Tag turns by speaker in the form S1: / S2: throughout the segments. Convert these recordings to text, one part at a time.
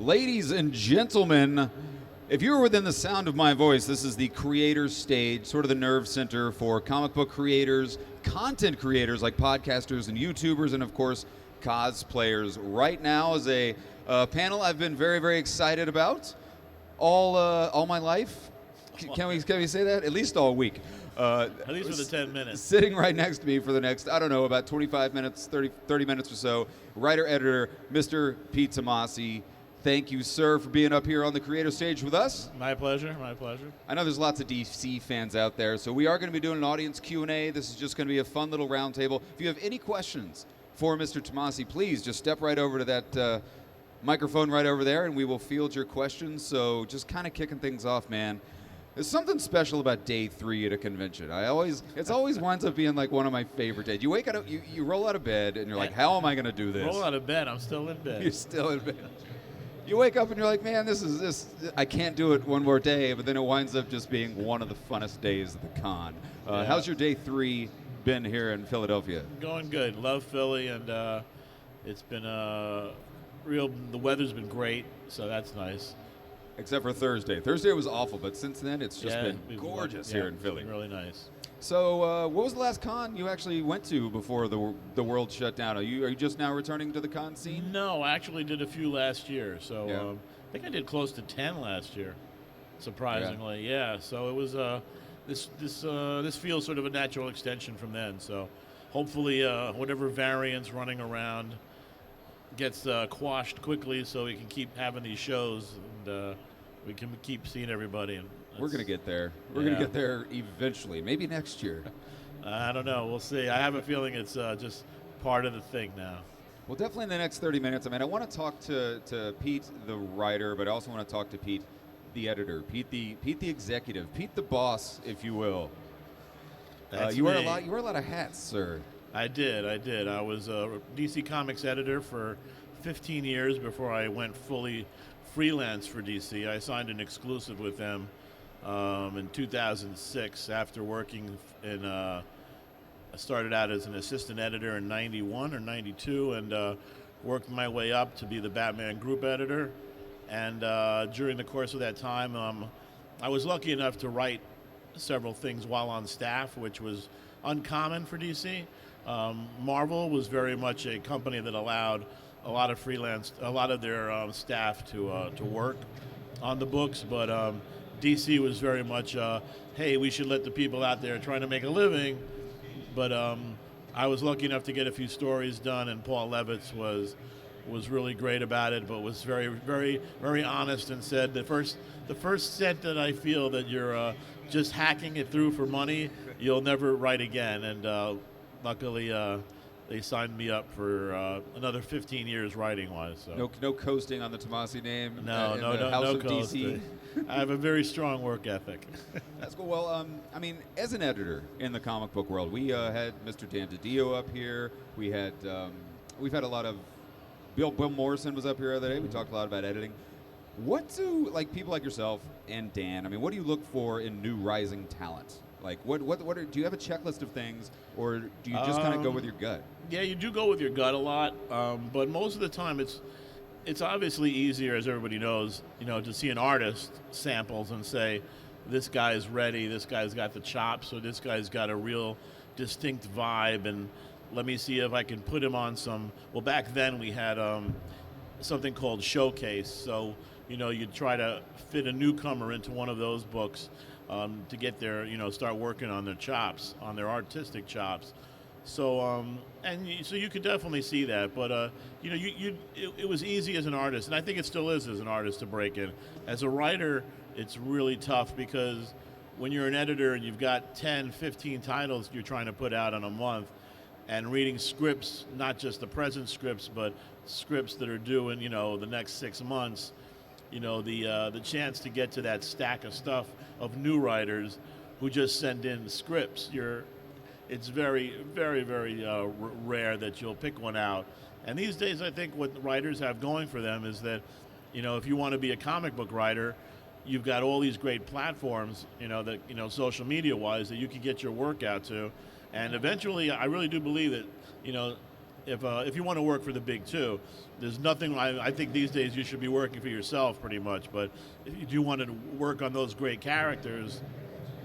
S1: Ladies and gentlemen, if you're within the sound of my voice, this is the creators stage, sort of the nerve center for comic book creators, content creators like podcasters and YouTubers, and of course, cosplayers. Right now is a panel I've been very, very excited about all my life. Can we say that? At least all week.
S2: At least for the 10 minutes.
S1: Sitting right next to me for the next, I don't know, about 25 minutes, 30 minutes or so, writer-editor, Mr. Pete Tomasi. Thank you, sir, for being up here on the creator stage with us.
S2: My pleasure, my pleasure.
S1: I know there's lots of DC fans out there, so we are going to be doing an audience Q&A. This is just going to be a fun little round table. If you have any questions for Mr. Tomasi, please just step right over to that microphone right over there, and we will field your questions. So just kind of kicking things off, man. There's something special about day 3 at a convention. It's always winds up being like one of my favorite days. You wake up, you roll out of bed, and you're like, how am I going to do this?
S2: Roll out of bed, I'm still in bed.
S1: You're still in bed. You wake up and you're like, man, I can't do it one more day, but then it winds up just being one of the funnest days of the con.
S2: Yeah.
S1: How's your day 3 been here in Philadelphia?
S2: Going good. Love Philly, and it's been the weather's been great, so that's nice.
S1: Except for Thursday. Thursday was awful, but since then it's just been gorgeous here in Philly.
S2: Really nice.
S1: So what was the last con you actually went to before the world shut down? Are you just now returning to the con scene?
S2: No, I actually did a few last year. So I think I did close to 10 last year, surprisingly. Yeah. So it was this feels sort of a natural extension from then. So hopefully whatever variant's running around gets quashed quickly, so we can keep having these shows and we can keep seeing everybody. And
S1: we're going to get there. We're going to get there eventually, maybe next year.
S2: I don't know. We'll see. I have a feeling it's just part of the thing now.
S1: Well, definitely in the next 30 minutes. I mean, I want to talk to Pete, the writer, but I also want to talk to Pete, the editor, Pete the executive, Pete the boss, if you will. You wear a lot of hats, sir.
S2: I did. I was a DC Comics editor for 15 years before I went fully freelance for DC. I signed an exclusive with them in 2006 after working in I started out as an assistant editor in 91 or 92 and worked my way up to be the Batman group editor. And during the course of that time, I was lucky enough to write several things while on staff, which was uncommon for DC. Marvel was very much a company that allowed a lot of their staff to work on the books, but DC was very much, hey, we should let the people out there trying to make a living. But I was lucky enough to get a few stories done, and Paul Levitz was really great about it, but was very, very, very honest and said the first set that I feel that you're just hacking it through for money, you'll never write again. And luckily, they signed me up for another 15 years writing-wise. So.
S1: No coasting on the Tomasi name.
S2: No
S1: DC.
S2: I have a very strong work ethic.
S1: That's cool. Well, I mean, as an editor in the comic book world, we had Mr. Dan DiDio up here. We've had a lot of Bill Morrison was up here the other day. We talked a lot about editing. What do people like yourself and Dan? I mean, what do you look for in new rising talent? Like, do you have a checklist of things, or do you just kind of go with your gut?
S2: Yeah, you do go with your gut a lot, but most of the time it's obviously easier, as everybody knows, to see an artist samples and say, this guy's ready, this guy's got the chops, or this guy's got a real distinct vibe, and let me see if I can put him on some. Well, back then we had something called Showcase, so you'd try to fit a newcomer into one of those books. To get their, start working on their chops, on their artistic chops. So, so you could definitely see that. But, it was easy as an artist, and I think it still is as an artist to break in. As a writer, it's really tough because when you're an editor and you've got 10, 15 titles you're trying to put out in a month, and reading scripts, not just the present scripts, but scripts that are due in, the next 6 months, the chance to get to that stack of stuff of new writers who just send in scripts. It's very, very, very rare that you'll pick one out. And these days, I think what writers have going for them is that, if you want to be a comic book writer, you've got all these great platforms, social media-wise, that you can get your work out to. And eventually, I really do believe that, if you want to work for the big two, there's nothing. I think these days you should be working for yourself pretty much. But if you do want to work on those great characters,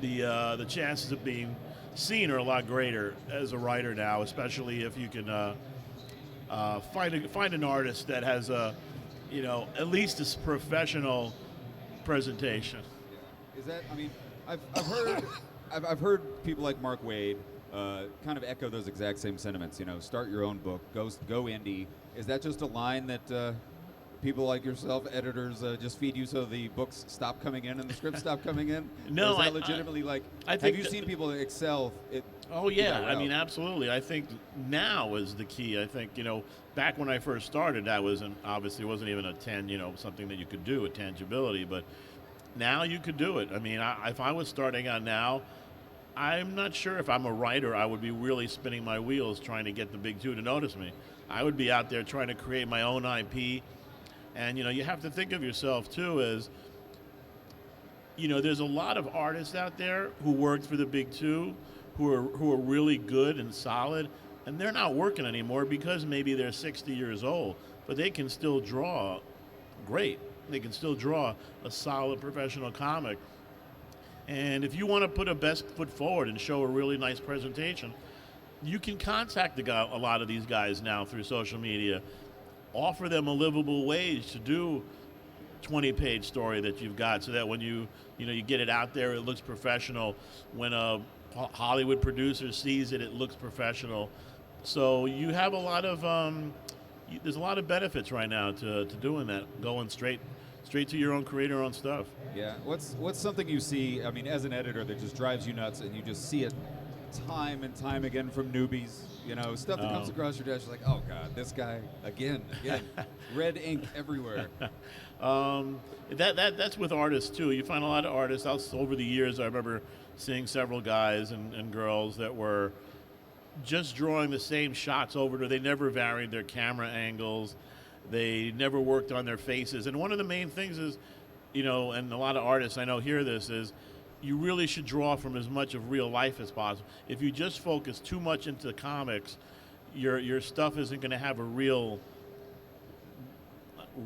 S2: the chances of being seen are a lot greater as a writer now, especially if you can find an artist that has at least a professional presentation.
S1: Is that? I mean, I've heard I've heard people like Mark Waid kind of echo those exact same sentiments. Start your own book, go indie. Is that just a line that people like yourself, editors, just feed you so the books stop coming in and the scripts stop coming in?
S2: No,
S1: or is that legitimately
S2: I think
S1: have you seen people excel?
S2: Oh yeah, I mean absolutely. I think now is the key. I think back when I first started, that obviously wasn't even something that you could do, a tangibility, but now you could do it. I mean, if I was starting out now, I'm not sure if I'm a writer, I would be really spinning my wheels trying to get the big two to notice me. I would be out there trying to create my own IP. And, you have to think of yourself, too, as, there's a lot of artists out there who worked for the big two who are really good and solid, and they're not working anymore because maybe they're 60 years old, but they can still draw great. They can still draw a solid professional comic. And if you want to put a best foot forward and show a really nice presentation, you can contact a lot of these guys now through social media, offer them a livable wage to do 20-page story that you've got, so that when you get it out there, it looks professional. When a Hollywood producer sees it, it looks professional. So you have a lot of there's a lot of benefits right now to doing that, going straight to your own create your own stuff.
S1: Yeah. What's something you see, I mean, as an editor, that just drives you nuts and you just see it time and time again from newbies? Stuff that comes across your desk, you're like, oh God, this guy again, red ink everywhere.
S2: That's with artists too. You find a lot of artists. Over the years, I remember seeing several guys and girls that were just drawing the same shots over. They never varied their camera angles. They never worked on their faces. And one of the main things is, and a lot of artists I know hear this, is you really should draw from as much of real life as possible. If you just focus too much into comics, your stuff isn't going to have a real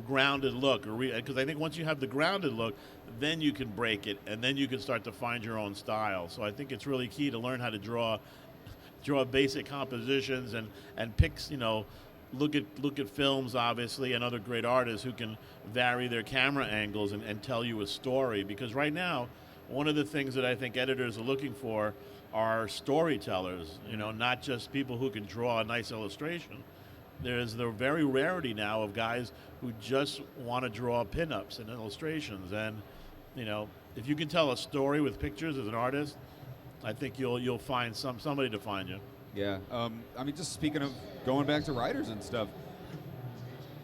S2: grounded look. Because I think once you have the grounded look, then you can break it, and then you can start to find your own style. So I think it's really key to learn how to draw basic compositions and picks, look at films, obviously, and other great artists who can vary their camera angles and tell you a story. Because right now, one of the things that I think editors are looking for are storytellers, not just people who can draw a nice illustration. There's the very rarity now of guys who just want to draw pinups and illustrations. And, if you can tell a story with pictures as an artist, I think you'll find somebody to find you.
S1: Yeah. I mean, just speaking of going back to writers and stuff,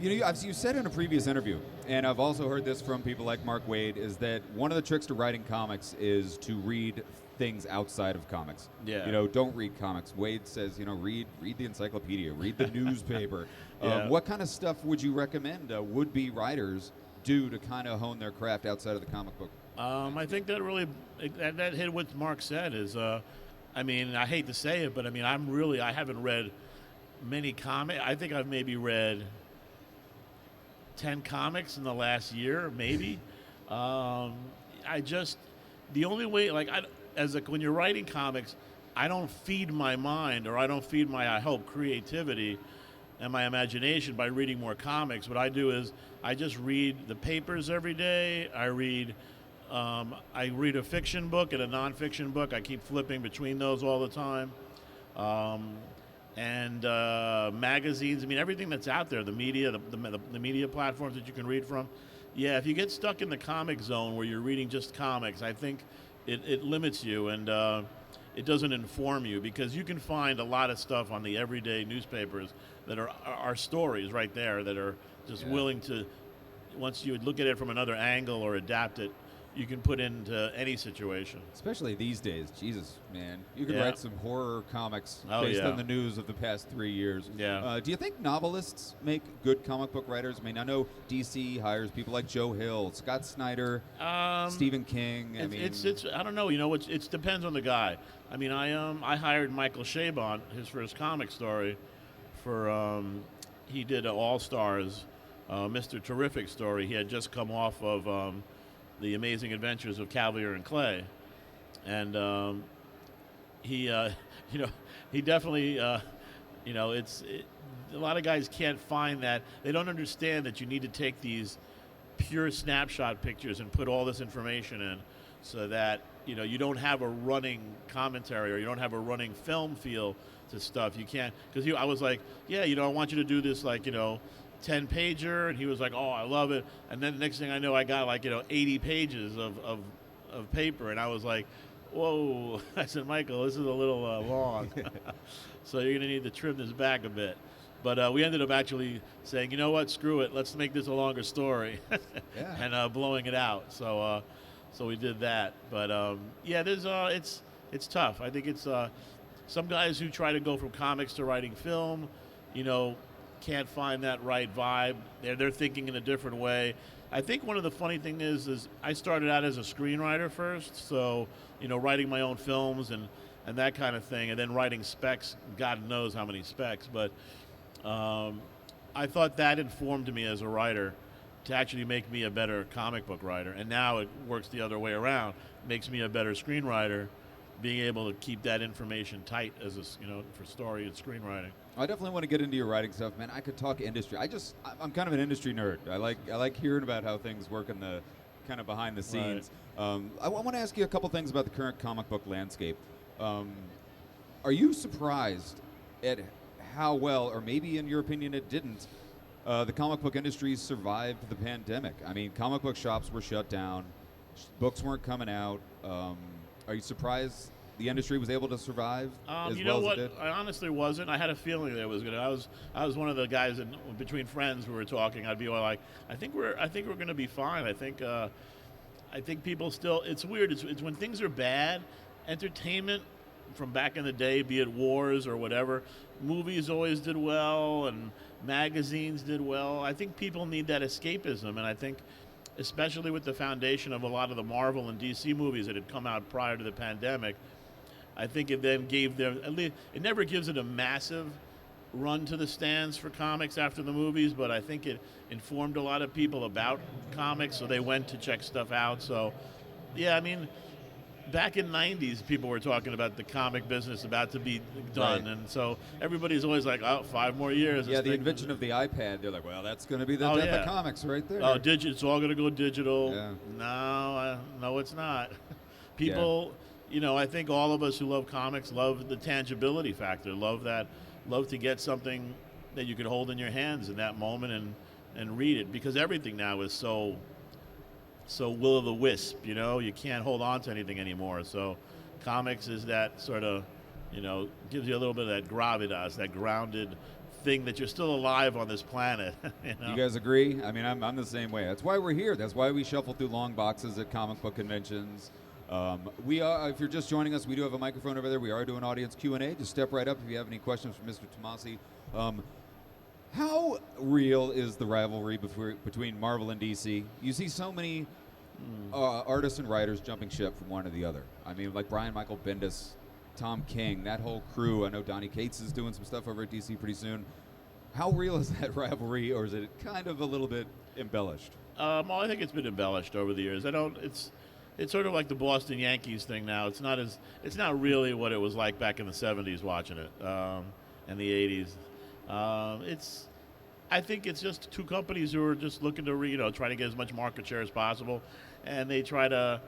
S1: you said in a previous interview, and I've also heard this from people like Mark Waid, is that one of the tricks to writing comics is to read things outside of comics.
S2: Yeah.
S1: Don't read comics. Waid says, read the encyclopedia, read the newspaper.
S2: Yeah.
S1: What kind of stuff would you recommend would-be writers do to kind of hone their craft outside of the comic book?
S2: I think that really that hit what Mark said is, I mean, I hate to say it, but I mean, I haven't read many comics. I think I've maybe read 10 comics in the last year, maybe. The only way, when you're writing comics, I don't feed my mind, or I don't feed my, I hope, creativity and my imagination by reading more comics. What I do is I just read the papers every day. I read a fiction book and a nonfiction book. I keep flipping between those all the time. And magazines. I mean, everything that's out there, the media, the media platforms that you can read from. Yeah, if you get stuck in the comic zone where you're reading just comics, I think it limits you, and it doesn't inform you, because you can find a lot of stuff on the everyday newspapers that are stories right there that are just willing to, once you look at it from another angle or adapt it, you can put into any situation.
S1: Especially these days. Jesus, man. You can write some horror comics based on the news of the past 3 years.
S2: Yeah.
S1: Do you think novelists make good comic book writers? I mean, I know DC hires people like Joe Hill, Scott Snyder, Stephen King.
S2: I don't know. It depends on the guy. I mean, I hired Michael Chabon, his first comic story, for he did All Stars, Mr. Terrific story. He had just come off of the Amazing Adventures of Cavalier and Clay, and he he definitely a lot of guys can't find that. They don't understand that you need to take these pure snapshot pictures and put all this information in, so that you don't have a running commentary or you don't have a running film feel to stuff. You can't, because I was like, yeah, I want you to do this 10 pager, and he was like, oh, I love it. And then the next thing I know, I got 80 pages of paper, and I was like, whoa. I said, Michael, this is a little long. So you're going to need to trim this back a bit. But we ended up actually saying, you know what, screw it, let's make this a longer story.
S1: Yeah.
S2: And blowing it out. So we did that. But yeah, it's tough. I think it's some guys who try to go from comics to writing film, can't find that right vibe. They're thinking in a different way. I think one of the funny thing is I started out as a screenwriter first, so writing my own films and that kind of thing, and then writing specs. God knows how many specs, but I thought that informed me as a writer to actually make me a better comic book writer. And now it works the other way around, makes me a better screenwriter, being able to keep that information tight as for story and screenwriting.
S1: I definitely want to get into your writing stuff, man. I could talk industry. I'm kind of an industry nerd. I like hearing about how things work in the kind of behind the scenes. Right. I want to ask you a couple things about the current comic book landscape. Are you surprised at how well, or maybe in your opinion it didn't, the comic book industry survived the pandemic? I mean, comic book shops were shut down, books weren't coming out. Are you surprised the industry was able to survive as well as it did?
S2: I honestly wasn't. I had a feeling that it was gonna. I was one of the guys between friends who were talking. I'd be all like, I think we're gonna be fine. I think people still. It's weird. It's when things are bad, entertainment from back in the day, be it wars or whatever, movies always did well and magazines did well. I think people need that escapism, and I think especially with the foundation of a lot of the Marvel and DC movies that had come out prior to the pandemic, I think it then gave them, at least, it never gives it a massive run to the stands for comics after the movies, but I think it informed a lot of people about comics, so they went to check stuff out. So, yeah, I mean, back in 90s, people were talking about the comic business about to be done,
S1: right.
S2: And so everybody's always like, oh, 5 more years.
S1: Yeah, the invention of the iPad, they're like, well, that's going to be the death of comics right there.
S2: Oh, it's all going to go digital.
S1: Yeah.
S2: No, it's not. People, I think all of us who love comics love the tangibility factor, love to get something that you can hold in your hands in that moment and read it, because everything now is so will-o'-the-wisp, you can't hold on to anything anymore. So comics is that sort of, gives you a little bit of that gravitas, that grounded thing that you're still alive on this planet.
S1: You guys agree? I mean, I'm the same way. That's why we're here. That's why we shuffle through long boxes at comic book conventions. We are, if you're just joining us, we do have a microphone over there. We are doing audience Q&A. Just step right up if you have any questions for Mr. Tomasi. How real is the rivalry between Marvel and DC? You see so many artists and writers jumping ship from one to the other. I mean, like Brian Michael Bendis, Tom King, that whole crew. I know Donnie Cates is doing some stuff over at DC pretty soon. How real is that rivalry, or is it kind of a little bit embellished?
S2: Well, I think it's been embellished over the years. It's sort of like the Boston Yankees thing now. It's not really what it was like back in the 70s watching it, and the 80s. I think it's just two companies who are just looking to try to get as much market share as possible, and they try to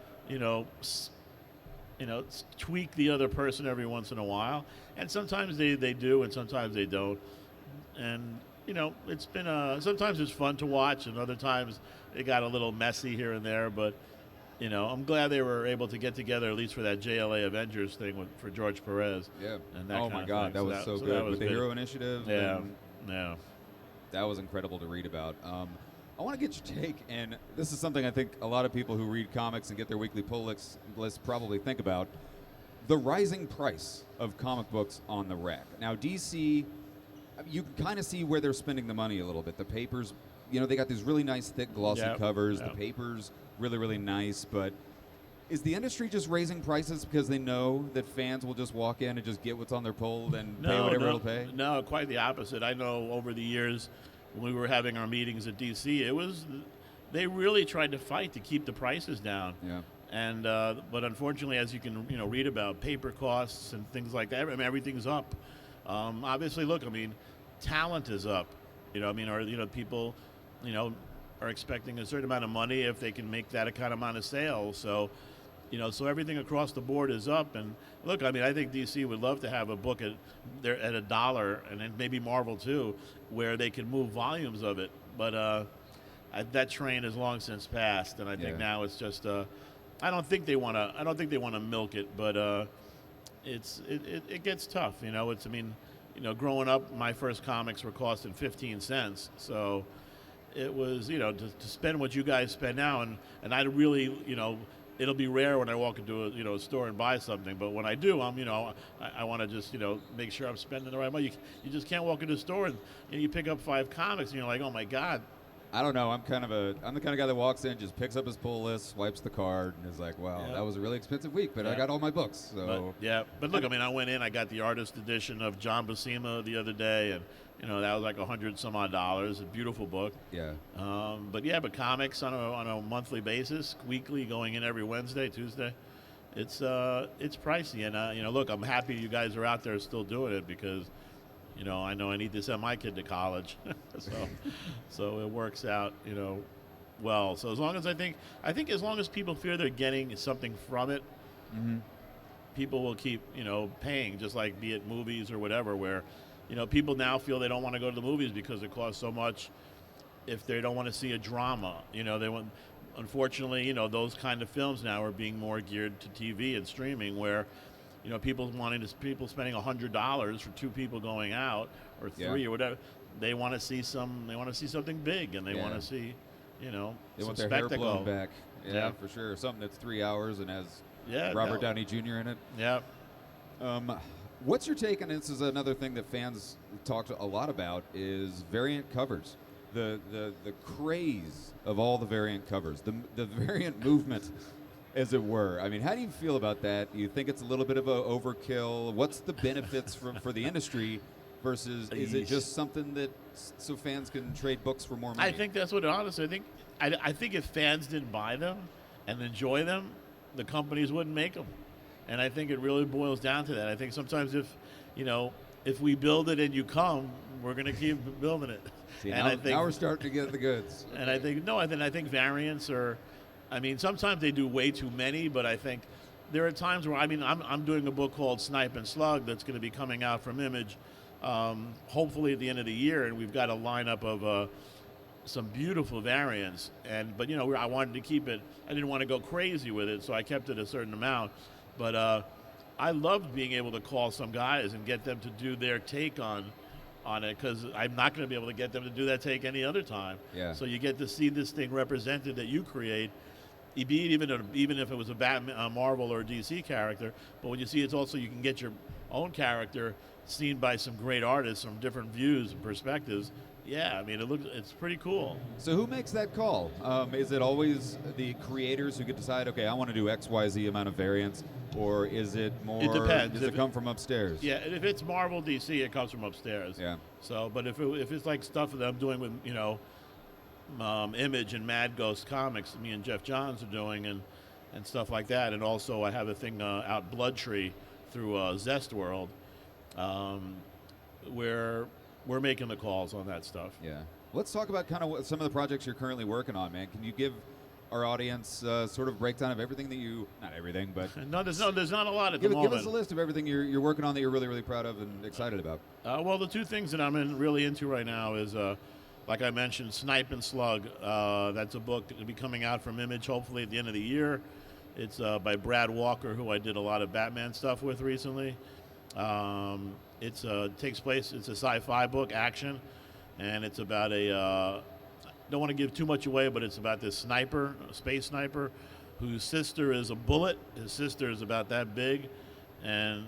S2: tweak the other person every once in a while, and sometimes they do, and sometimes they don't, and it's been sometimes it's fun to watch, and other times it got a little messy here and there, but I'm glad they were able to get together at least for that JLA Avengers thing for George Perez.
S1: Yeah.
S2: And that
S1: oh my God, that was so good with the Hero Initiative.
S2: Yeah. Yeah.
S1: That was incredible to read about. I want to get your take, and this is something I think a lot of people who read comics and get their weekly pull list probably think about: the rising price of comic books on the rack. Now, DC, you can kind of see where they're spending the money a little bit. The papers, they got these really nice, thick, glossy covers.
S2: Yep.
S1: The papers, really, really nice, but Is the industry just raising prices because they know that fans will just walk in and just get what's on their pull and pay whatever it'll pay?
S2: No, quite the opposite. I know over the years when we were having our meetings at DC, they really tried to fight to keep the prices down.
S1: Yeah.
S2: And but unfortunately, as you can read about, paper costs and things like that, I mean, everything's up. Obviously, look, I mean, talent is up. Or people, are expecting a certain amount of money if they can make that kind of amount of sales. So. So everything across the board is up. And look, I mean, I think DC would love to have a book at $1, and then maybe Marvel too, where they can move volumes of it. But that train has long since passed, and I think now it's just. I don't think they want to milk it, but it gets tough. Growing up, my first comics were costing 15 cents, so it was to spend what you guys spend now, and I really it'll be rare when I walk into a store and buy something, but when I do, I want to just make sure I'm spending the right money. You just can't walk into a store and you pick up 5 comics and you're like, oh my God.
S1: I don't know. I'm the kind of guy that walks in, just picks up his pull list, swipes the card, and is like, wow, that was a really expensive week, but I got all my books. So
S2: but look, I mean, I went in, I got the artist edition of John Buscema the other day, and that was like $100 some odd, a beautiful book.
S1: Yeah.
S2: But comics on a monthly basis, weekly, going in every Wednesday, Tuesday, it's pricey. And look, I'm happy you guys are out there still doing it because, I know I need to send my kid to college, so it works out, well. So as long as I think as long as people feel they're getting something from it, people will keep paying, just like be it movies or whatever, where. People now feel they don't want to go to the movies because it costs so much. If they don't want to see a drama, they want. Unfortunately, those kind of films now are being more geared to TV and streaming, where, people spending $100 for 2 people going out or 3 or whatever. They want to see something big, and they want to see,
S1: they
S2: some
S1: want their
S2: spectacle.
S1: hair blown back. Yeah, for sure. Something that's 3 hours and has Robert Downey Jr. in it.
S2: Yeah.
S1: What's your take on this? Is another thing that fans talked a lot about is variant covers, the craze of all the variant covers, the variant movement, as it were. I mean, how do you feel about that? Do you think it's a little bit of a overkill? What's the benefits for the industry versus is it just something that so fans can trade books for more money?
S2: I think that's what honestly. I think if fans didn't buy them and enjoy them, the companies wouldn't make them. And I think it really boils down to that. I think sometimes if we build it and you come, we're going to keep building it.
S1: See,
S2: and
S1: now we're starting to get the goods.
S2: And I think variants are, sometimes they do way too many, but I think there are times where, I'm doing a book called Snipe and Slug that's going to be coming out from Image, hopefully at the end of the year, and we've got a lineup of some beautiful variants. But I wanted to keep it. I didn't want to go crazy with it, so I kept it a certain amount. But I loved being able to call some guys and get them to do their take on it, because I'm not going to be able to get them to do that take any other time.
S1: Yeah.
S2: So you get to see this thing represented that you create, even if it was a Batman, a Marvel or a DC character. But when you see it's also, you can get your own character seen by some great artists from different views and perspectives. Yeah, it's pretty cool.
S1: So who makes that call? Is it always the creators who could decide, okay, I want to do X, Y, Z amount of variants, or is it more?
S2: It depends.
S1: Does it come from upstairs?
S2: Yeah, if it's Marvel, DC, it comes from upstairs.
S1: Yeah.
S2: So, but if it's like stuff that I'm doing with Image and Mad Ghost Comics, me and Jeff Johns are doing, and stuff like that, and also I have a thing out Blood Tree through Zest World, where we're making the calls on that stuff.
S1: Yeah. Let's talk about kind of some of the projects you're currently working on, man. Can you give our audience sort of breakdown of everything that not everything, but
S2: no, there's not a lot at the moment.
S1: Give us a list of everything you're working on that you're really, really proud of and excited about.
S2: Well, the 2 things that I'm really into right now is, like I mentioned, Snipe and Slug. That's a book that will be coming out from Image hopefully at the end of the year. It's by Brad Walker, who I did a lot of Batman stuff with recently. It takes place, it's a sci-fi book, action, and it's about don't want to give too much away, but it's about this sniper, a space sniper, whose sister is a bullet. His sister is about that big, and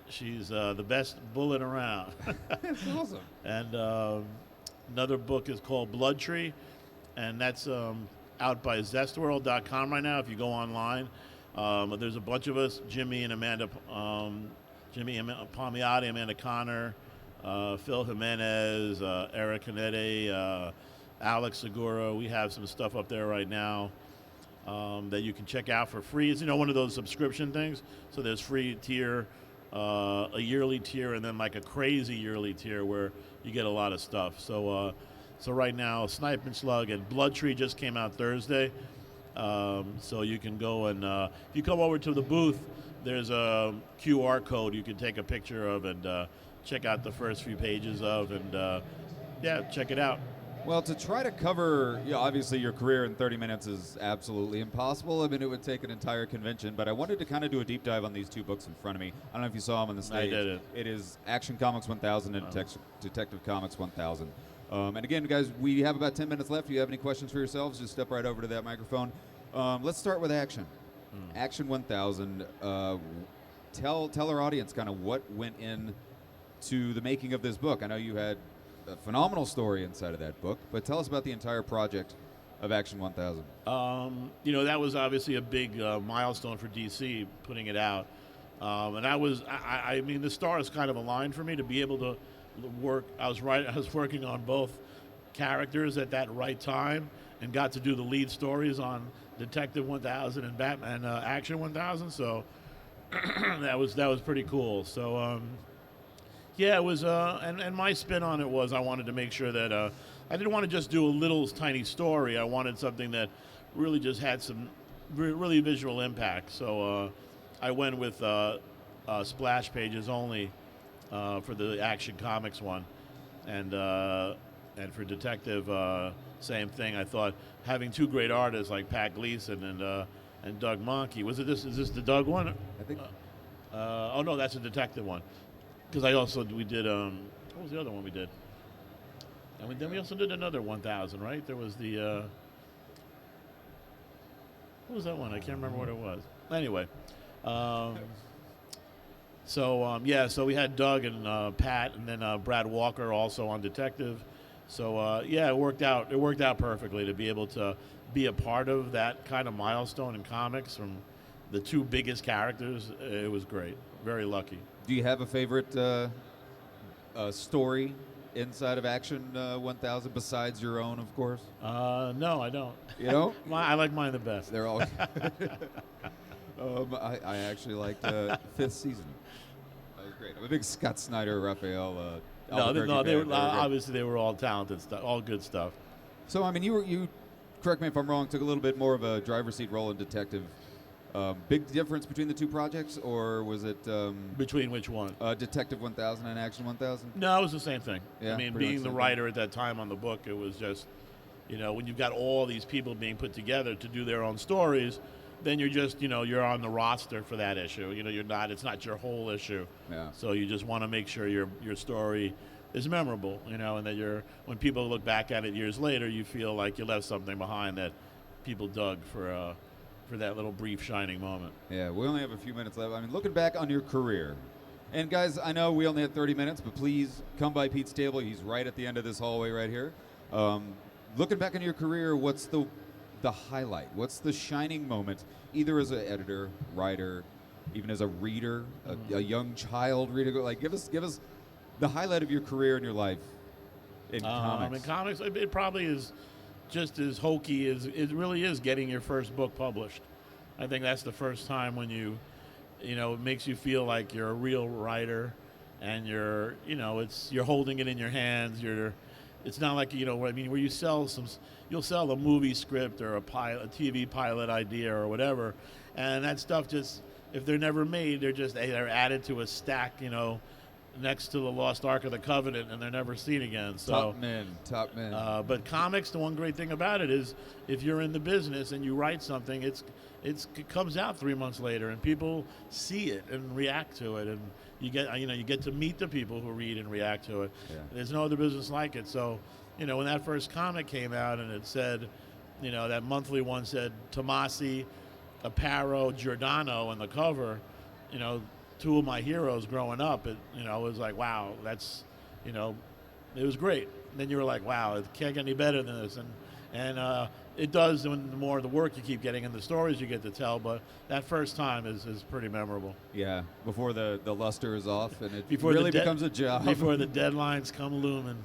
S2: she's the best bullet around.
S1: That's awesome.
S2: And another book is called Blood Tree, and that's out by zestworld.com right now if you go online. There's a bunch of us: Jimmy and Amanda, Palmiotti, Amanda Connor, Phil Jimenez, Eric Canetti, Alex Segura. We have some stuff up there right now that you can check out for free. It's one of those subscription things. So there's free tier, a yearly tier, and then like a crazy yearly tier where you get a lot of stuff. So right now, Snipe and Slug and Blood Tree just came out Thursday. So you can go and if you come over to the booth, there's a QR code you can take a picture of and check out the first few pages of, and check it out.
S1: Well, to try to cover, obviously your career in 30 minutes is absolutely impossible. I mean, it would take an entire convention, but I wanted to kind of do a deep dive on these two books in front of me. I don't know if you saw them on the stage.
S2: I did it.
S1: It is Action Comics 1000 and Detective Comics 1000. And again, guys, we have about 10 minutes left. If you have any questions for yourselves, just step right over to that microphone. Let's start with Action. Action 1000. Tell our audience kind of what went in to the making of this book. I know you had a phenomenal story inside of that book, but tell us about the entire project of Action 1000.
S2: That was obviously a big milestone for DC, putting it out. And I mean, the stars kind of aligned for me to be able to work. I was working on both characters at that right time, and got to do the lead stories on Detective 1000 and Batman Action 1000. So that was pretty cool. So it was. And my spin on it was I wanted to make sure that I didn't want to just do a little tiny story. I wanted something that really just had some really visual impact. So I went with splash pages only for the Action Comics one, and for Detective, same thing. I thought having two great artists like Pat Gleason and Doug Monkey. Is this the Doug one?
S1: I think.
S2: Oh no, that's a Detective one. Because we did what was the other one we did? And then we also did another 1000, right? There was the what was that one? I can't remember what it was. Anyway, so we had Doug and Pat, and then Brad Walker also on Detective. So it worked out. It worked out perfectly to be able to be a part of that kind of milestone in comics from the two biggest characters. It was great. Very lucky.
S1: Do you have a favorite story inside of Action 1000 besides your own, of course?
S2: No, I don't.
S1: You don't?
S2: I like mine the best.
S1: They're all. I actually liked Fifth Season. That was great. I'm a big Scott Snyder, Raphael.
S2: They were obviously they were all talented stuff, all good stuff.
S1: So I mean, you correct me if I'm wrong. Took a little bit more of a driver's seat role in Detective. Big difference between the two projects, or was it
S2: between which one?
S1: Detective 1000 and Action 1000?
S2: No, it was the same thing.
S1: Yeah,
S2: I mean, being the writer at that time on the book, it was just, when you've got all these people being put together to do their own stories, then you're just, you're on the roster for that issue. You're not. It's not your whole issue.
S1: Yeah.
S2: So you just want to make sure your story is memorable, and that when people look back at it years later, you feel like you left something behind that people dug for that little brief shining moment.
S1: Yeah, we only have a few minutes left. I mean, looking back on your career, and guys, I know we only had 30 minutes, but please come by Pete's table. He's right at the end of this hallway right here. Looking back on your career, what's the highlight? What's the shining moment, either as an editor, writer, even as a reader, a young child reader? Like, give us the highlight of your career and your life in comics.
S2: In comics, it probably is just as hokey as it really is getting your first book published. I think that's the first time when it makes you feel like you're a real writer, and you're holding it in your hands. It's not like where you you'll sell a movie script or a TV pilot idea or whatever, and that stuff just, if they're never made, they're added to a stack, next to the Lost Ark of the Covenant, and they're never seen again. So
S1: top men.
S2: But comics, the one great thing about it is, if you're in the business and you write something, it comes out 3 months later, and people see it and react to it, and you get to meet the people who read and react to it.
S1: Yeah.
S2: There's no other business like it. So, when that first comic came out and it said, that monthly one said Tomasi, Aparo, Giordano on the cover, two of my heroes growing up, it was like, wow, that's, it was great. And then you were like, wow, it can't get any better than this. And it does, the more the work you keep getting and the stories you get to tell, but that first time is pretty memorable.
S1: Yeah, before the luster is off and it
S2: Before
S1: really becomes a job.
S2: Before the deadlines come looming.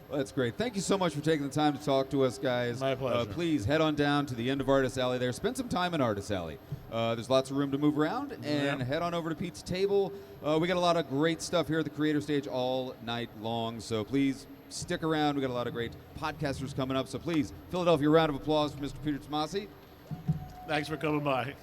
S1: Well, that's great. Thank you so much for taking the time to talk to us, guys.
S2: My pleasure.
S1: Please head on down to the end of Artist Alley there. Spend some time in Artist Alley. There's lots of room to move around, and head on over to Pete's Table. We got a lot of great stuff here at the Creator Stage all night long, so please stick around. We got a lot of great podcasters coming up, so please, Philadelphia, round of applause for Mr. Peter Tomasi.
S2: Thanks for coming by.